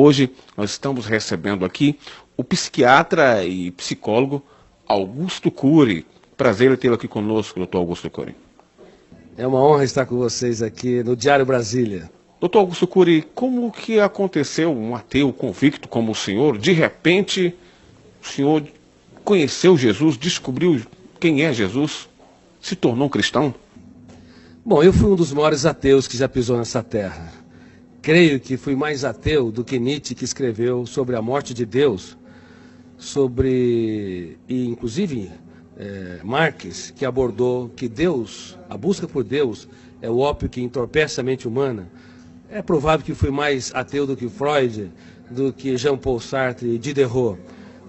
Hoje nós estamos recebendo aqui o psiquiatra e psicólogo Augusto Cury. Prazer em tê-lo aqui conosco, doutor Augusto Cury. É uma honra estar com vocês aqui no Diário Brasília. Doutor Augusto Cury, como que aconteceu um ateu convicto como o senhor? De repente, o senhor conheceu Jesus, descobriu quem é Jesus, se tornou cristão? Bom, eu fui um dos maiores ateus que já pisou nessa terra. Creio que fui mais ateu do que Nietzsche, que escreveu sobre a morte de Deus, e inclusive Marx, que abordou que Deus, a busca por Deus, é o ópio que entorpece a mente humana. É provável que fui mais ateu do que Freud, do que Jean-Paul Sartre e Diderot.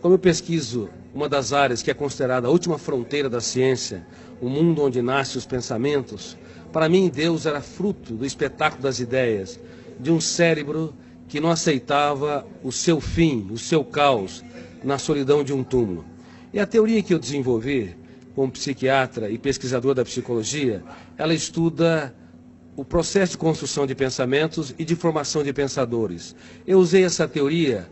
Como eu pesquiso uma das áreas que é considerada a última fronteira da ciência, o mundo onde nascem os pensamentos, para mim Deus era fruto do espetáculo das ideias, de um cérebro que não aceitava o seu fim, o seu caos, na solidão de um túmulo. E a teoria que eu desenvolvi como psiquiatra e pesquisador da psicologia, ela estuda o processo de construção de pensamentos e de formação de pensadores. Eu usei essa teoria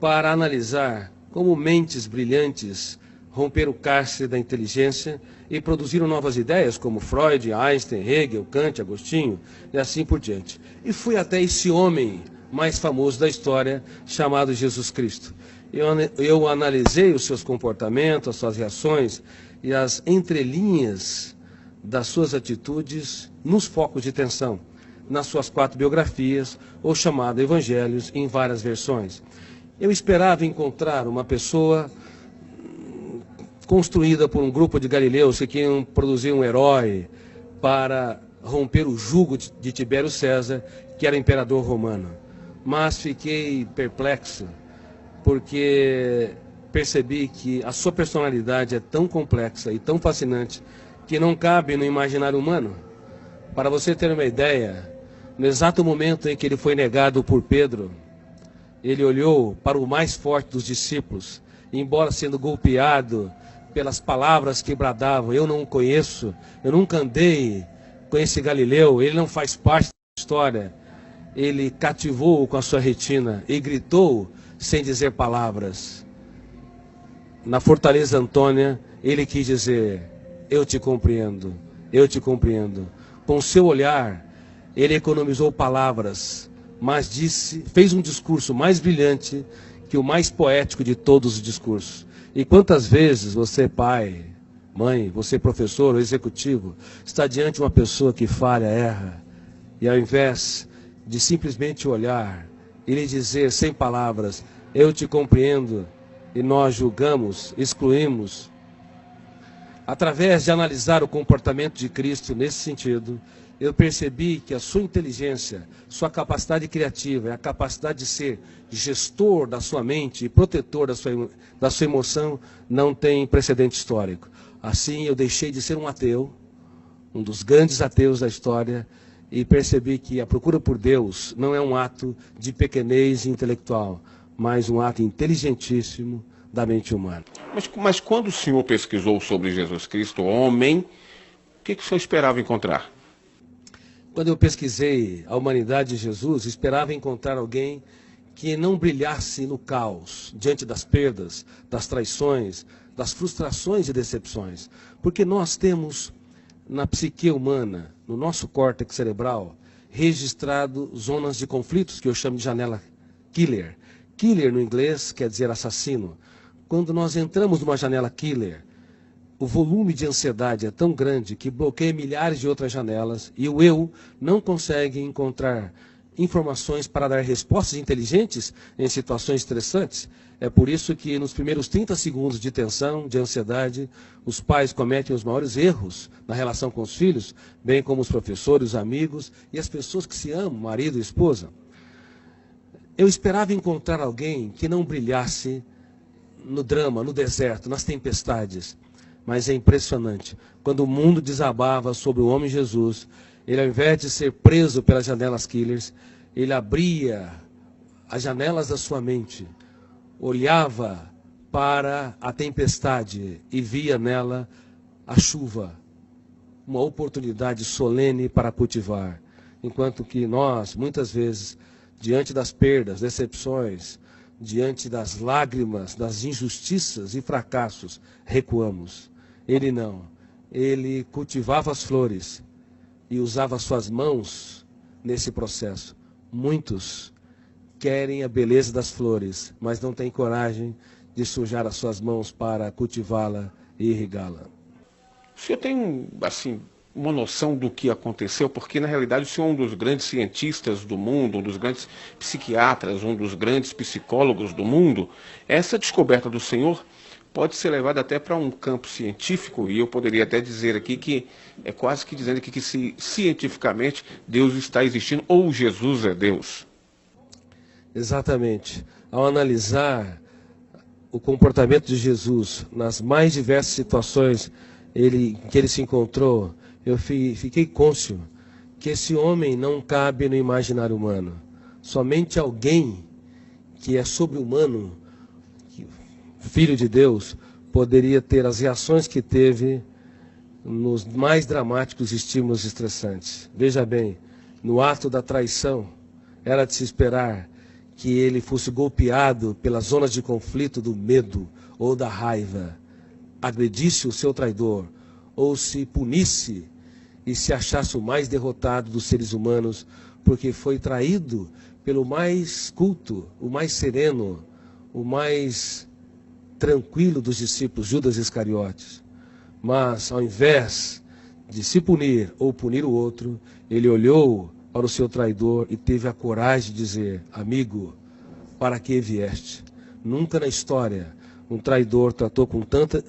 para analisar como mentes brilhantes romperam o cárcere da inteligência e produziram novas ideias como Freud, Einstein, Hegel, Kant, Agostinho e assim por diante. E fui até esse homem mais famoso da história chamado Jesus Cristo. Eu analisei os seus comportamentos, as suas reações e as entrelinhas das suas atitudes nos focos de tensão, nas suas 4 biografias, ou chamado Evangelhos, em várias versões. Eu esperava encontrar uma pessoa construída por um grupo de galileus que queriam produzir um herói para romper o jugo de Tibério César, que era imperador romano. Mas fiquei perplexo, porque percebi que a sua personalidade é tão complexa e tão fascinante que não cabe no imaginário humano. Para você ter uma ideia, no exato momento em que ele foi negado por Pedro, ele olhou para o mais forte dos discípulos, e embora sendo golpeado pelas palavras que bradavam, eu não o conheço, eu nunca andei com esse Galileu, ele não faz parte da história, ele cativou-o com a sua retina e gritou sem dizer palavras. Na Fortaleza Antônia, ele quis dizer: eu te compreendo, eu te compreendo. Com seu olhar, ele economizou palavras, mas fez um discurso mais brilhante que o mais poético de todos os discursos. E quantas vezes você, pai, mãe, você, professor ou executivo, está diante de uma pessoa que falha, erra, e ao invés de simplesmente olhar e lhe dizer sem palavras: eu te compreendo, e nós julgamos, excluímos. Através de analisar o comportamento de Cristo nesse sentido, eu percebi que a sua inteligência, sua capacidade criativa e a capacidade de ser gestor da sua mente e protetor da sua emoção não tem precedente histórico. Assim, eu deixei de ser um ateu, um dos grandes ateus da história, e percebi que a procura por Deus não é um ato de pequenez intelectual, mas um ato inteligentíssimo da mente humana. Mas quando o senhor pesquisou sobre Jesus Cristo, homem, o que o senhor esperava encontrar? Quando eu pesquisei a humanidade de Jesus, esperava encontrar alguém que não brilhasse no caos, diante das perdas, das traições, das frustrações e decepções. Porque nós temos na psique humana, no nosso córtex cerebral, registrado zonas de conflitos, que eu chamo de janela killer. Killer no inglês quer dizer assassino. Quando nós entramos numa janela killer, o volume de ansiedade é tão grande que bloqueia milhares de outras janelas e o eu não consegue encontrar informações para dar respostas inteligentes em situações estressantes. É por isso que nos primeiros 30 segundos de tensão, de ansiedade, os pais cometem os maiores erros na relação com os filhos, bem como os professores, os amigos e as pessoas que se amam, marido e esposa. Eu esperava encontrar alguém que não brilhasse no drama, no deserto, nas tempestades. Mas é impressionante, quando o mundo desabava sobre o homem Jesus, ele, ao invés de ser preso pelas janelas killers, ele abria as janelas da sua mente, olhava para a tempestade e via nela a chuva, uma oportunidade solene para cultivar. Enquanto que nós, muitas vezes, diante das perdas, decepções, diante das lágrimas, das injustiças e fracassos, recuamos. Ele não. Ele cultivava as flores e usava suas mãos nesse processo. Muitos querem a beleza das flores, mas não têm coragem de sujar as suas mãos para cultivá-la e irrigá-la. O senhor tem, assim, uma noção do que aconteceu? Porque, na realidade, o senhor é um dos grandes cientistas do mundo, um dos grandes psiquiatras, um dos grandes psicólogos do mundo. Essa descoberta do senhor pode ser levada até para um campo científico, e eu poderia até dizer aqui que, é quase que dizendo aqui que cientificamente Deus está existindo, ou Jesus é Deus. Exatamente. Ao analisar o comportamento de Jesus nas mais diversas situações em que ele se encontrou, eu fiquei cônscio que esse homem não cabe no imaginário humano. Somente alguém que é sobre-humano, filho de Deus, poderia ter as reações que teve nos mais dramáticos estímulos estressantes. Veja bem, no ato da traição, era de se esperar que ele fosse golpeado pelas zonas de conflito do medo ou da raiva, agredisse o seu traidor, ou se punisse e se achasse o mais derrotado dos seres humanos, porque foi traído pelo mais culto, o mais sereno, o mais tranquilo dos discípulos, Judas Iscariotes. Mas, ao invés de se punir ou punir o outro, ele olhou para o seu traidor e teve a coragem de dizer: amigo, para que vieste? Nunca na história um traidor tratou com tanta...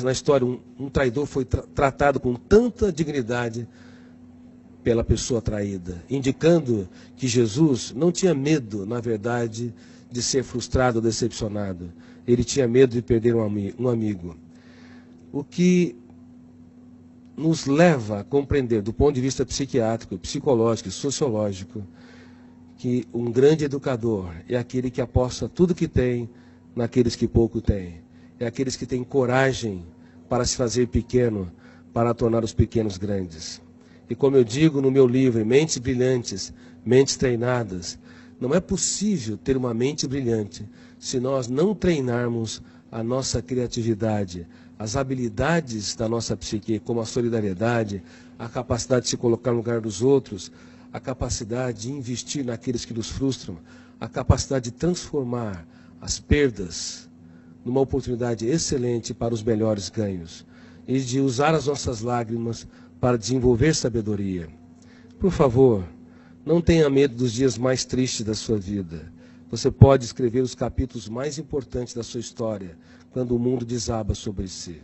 Na história, um traidor foi tratado com tanta dignidade pela pessoa traída, indicando que Jesus não tinha medo, na verdade, de ser frustrado ou decepcionado. Ele tinha medo de perder um amigo. O que nos leva a compreender, do ponto de vista psiquiátrico, psicológico e sociológico, que um grande educador é aquele que aposta tudo que tem naqueles que pouco têm. É aqueles que têm coragem para se fazer pequeno, para tornar os pequenos grandes. E como eu digo no meu livro, Mentes Brilhantes, Mentes Treinadas, não é possível ter uma mente brilhante se nós não treinarmos a nossa criatividade, as habilidades da nossa psique, como a solidariedade, a capacidade de se colocar no lugar dos outros, a capacidade de investir naqueles que nos frustram, a capacidade de transformar as perdas numa oportunidade excelente para os melhores ganhos e de usar as nossas lágrimas para desenvolver sabedoria. Por favor, não tenha medo dos dias mais tristes da sua vida. Você pode escrever os capítulos mais importantes da sua história quando o mundo desaba sobre si.